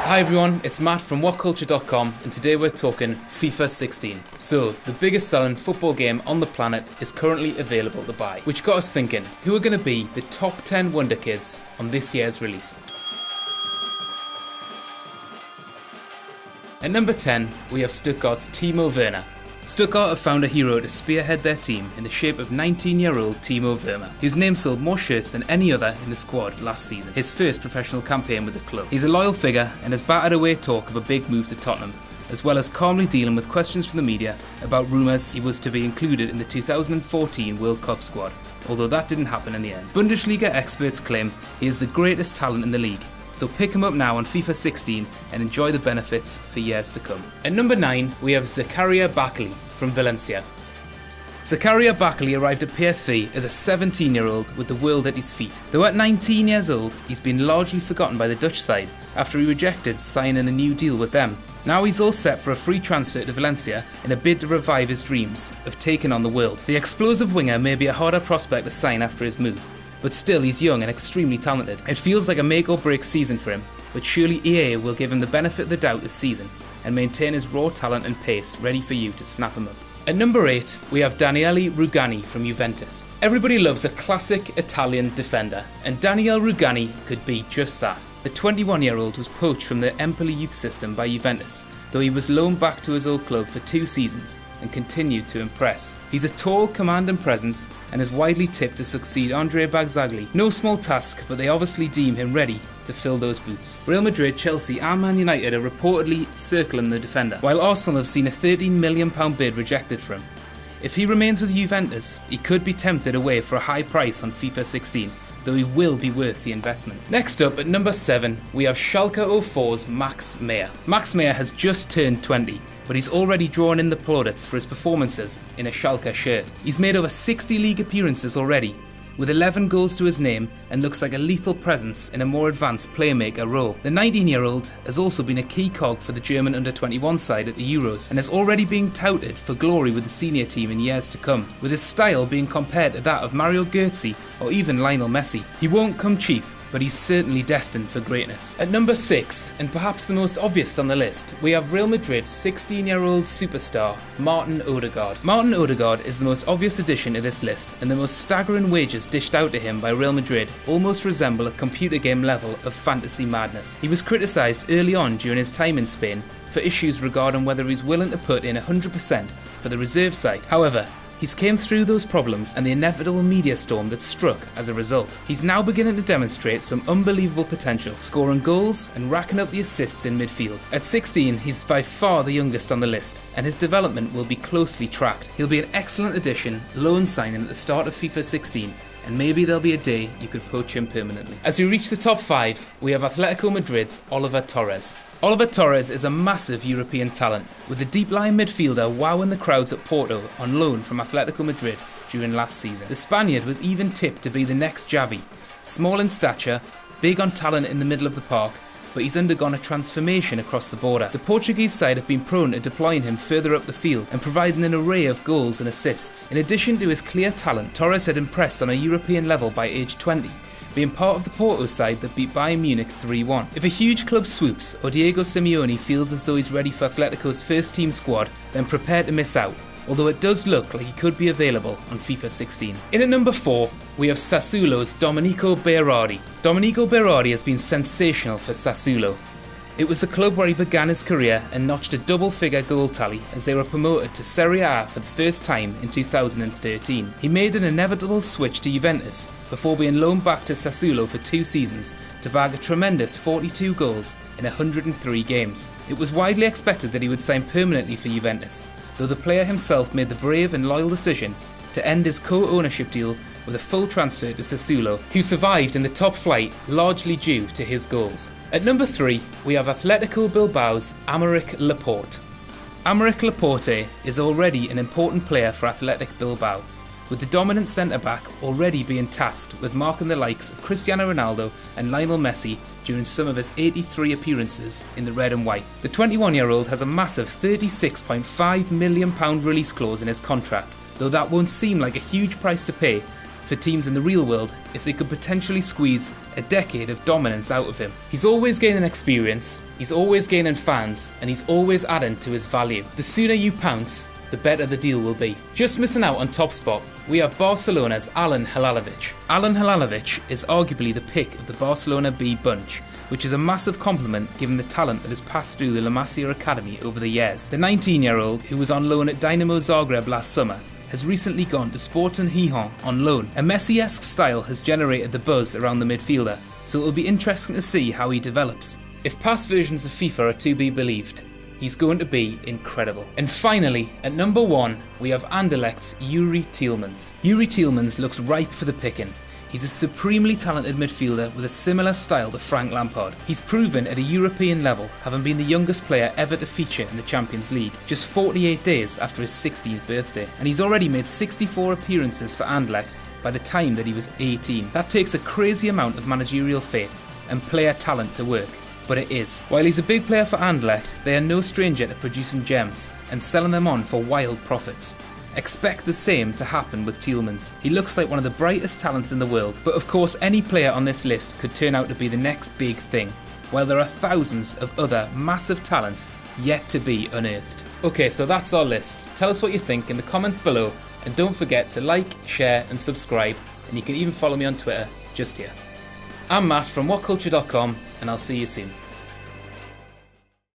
Hi everyone, it's Matt from whatculture.com and today we're talking FIFA 16. So, the biggest selling football game on the planet is currently available to buy, which got us thinking, who are going to be the top 10 Wonderkids on this year's release? At number 10, we have Stuttgart's Timo Werner. Stuttgart have found a hero to spearhead their team in the shape of 19-year-old Timo Werner, whose name sold more shirts than any other in the squad last season, his first professional campaign with the club. He's a loyal figure and has battered away talk of a big move to Tottenham, as well as calmly dealing with questions from the media about rumours he was to be included in the 2014 World Cup squad, although that didn't happen in the end. Bundesliga experts claim he is the greatest talent in the league, so pick him up now on FIFA 16 and enjoy the benefits for years to come. At number 9, we have Zakaria Bakli from Valencia. Zakaria Bakli arrived at PSV as a 17-year-old with the world at his feet. Though at 19 years old, he's been largely forgotten by the Dutch side after he rejected signing a new deal with them. Now he's all set for a free transfer to Valencia in a bid to revive his dreams of taking on the world. The explosive winger may be a harder prospect to sign after his move, but still he's young and extremely talented. It feels like a make or break season for him, but surely EA will give him the benefit of the doubt this season and maintain his raw talent and pace ready for you to snap him up. At number 8, we have Daniele Rugani from Juventus. Everybody loves a classic Italian defender, and Daniele Rugani could be just that. The 21-year-old was poached from the Empoli youth system by Juventus, though he was loaned back to his old club for 2 seasons and continued to impress. He's a tall, commanding presence and is widely tipped to succeed Andre Barzagli. No small task, but they obviously deem him ready to fill those boots. Real Madrid, Chelsea and Man United are reportedly circling the defender, while Arsenal have seen a £13 million bid rejected for him. If he remains with Juventus, he could be tempted away for a high price on FIFA 16, though he will be worth the investment. Next up, at number 7, we have Schalke 04's Max Meyer. Max Meyer has just turned 20, but he's already drawn in the plaudits for his performances in a Schalke shirt. He's made over 60 league appearances already, with 11 goals to his name, and looks like a lethal presence in a more advanced playmaker role. The 19-year-old has also been a key cog for the German under-21 side at the Euros, and is already being touted for glory with the senior team in years to come, with his style being compared to that of Mario Götze or even Lionel Messi. He won't come cheap, but he's certainly destined for greatness. At number 6, and perhaps the most obvious on the list, we have Real Madrid's 16-year-old superstar, Martin Odegaard. Martin Odegaard is the most obvious addition to this list, and the most staggering wages dished out to him by Real Madrid almost resemble a computer game level of fantasy madness. He was criticised early on during his time in Spain for issues regarding whether he's willing to put in 100% for the reserve side. However, he's came through those problems and the inevitable media storm that struck as a result. He's now beginning to demonstrate some unbelievable potential, scoring goals and racking up the assists in midfield. At 16, he's by far the youngest on the list, and his development will be closely tracked. He'll be an excellent addition, loan signing at the start of FIFA 16, and maybe there'll be a day you could poach him permanently. As we reach the top 5, we have Atletico Madrid's Oliver Torres. Oliver Torres is a massive European talent, with the deep-lying midfielder wowing the crowds at Porto on loan from Atletico Madrid during last season. The Spaniard was even tipped to be the next Xavi, small in stature, big on talent in the middle of the park, but he's undergone a transformation across the border. The Portuguese side have been prone to deploying him further up the field and providing an array of goals and assists. In addition to his clear talent, Torres had impressed on a European level by age 20, being part of the Porto side that beat Bayern Munich 3-1. If a huge club swoops, or Diego Simeone feels as though he's ready for Atletico's first team squad, then prepare to miss out, although it does look like he could be available on FIFA 16. In at number 4, we have Sassuolo's Domenico Berardi. Domenico Berardi has been sensational for Sassuolo. It was the club where he began his career and notched a double-figure goal tally as they were promoted to Serie A for the first time in 2013. He made an inevitable switch to Juventus before being loaned back to Sassuolo for 2 seasons to bag a tremendous 42 goals in 103 games. It was widely expected that he would sign permanently for Juventus, though the player himself made the brave and loyal decision to end his co-ownership deal with a full transfer to Sassuolo, who survived in the top flight largely due to his goals. At number 3, we have Atletico Bilbao's Aymeric Laporte. Aymeric Laporte is already an important player for Athletic Bilbao, with the dominant centre-back already being tasked with marking the likes of Cristiano Ronaldo and Lionel Messi during some of his 83 appearances in the red and white. The 21-year-old has a massive £36.5 million release clause in his contract, though that won't seem like a huge price to pay for teams in the real world if they could potentially squeeze a decade of dominance out of him. He's always gaining experience, He's always gaining fans, and he's always adding to his value. The sooner you pounce, the better the deal will be. Just missing out on top spot, we have Barcelona's Alen Halilovic. Alen Halilovic is arguably the pick of the Barcelona B bunch, which is a massive compliment given the talent that has passed through the La Masia Academy over the years. The 19-year-old, who was on loan at Dynamo Zagreb last summer, has recently gone to Sporting Gijón on loan. A Messi-esque style has generated the buzz around the midfielder, so it will be interesting to see how he develops. If past versions of FIFA are to be believed, he's going to be incredible. And finally, at number 1, we have Anderlecht's Yuri Tielemans. Yuri Tielemans looks ripe for the picking. He's a supremely talented midfielder with a similar style to Frank Lampard. He's proven at a European level, having been the youngest player ever to feature in the Champions League, just 48 days after his 16th birthday. And he's already made 64 appearances for Anderlecht by the time that he was 18. That takes a crazy amount of managerial faith and player talent to work, but it is. While he's a big player for Anderlecht, they are no stranger to producing gems and selling them on for wild profits. Expect the same to happen with Tielemans. He looks like one of the brightest talents in the world, but of course any player on this list could turn out to be the next big thing, while there are thousands of other massive talents yet to be unearthed. Okay, so that's our list. Tell us what you think in the comments below, and don't forget to like, share and subscribe, and you can even follow me on Twitter just here. I'm Matt from whatculture.com, and I'll see you soon.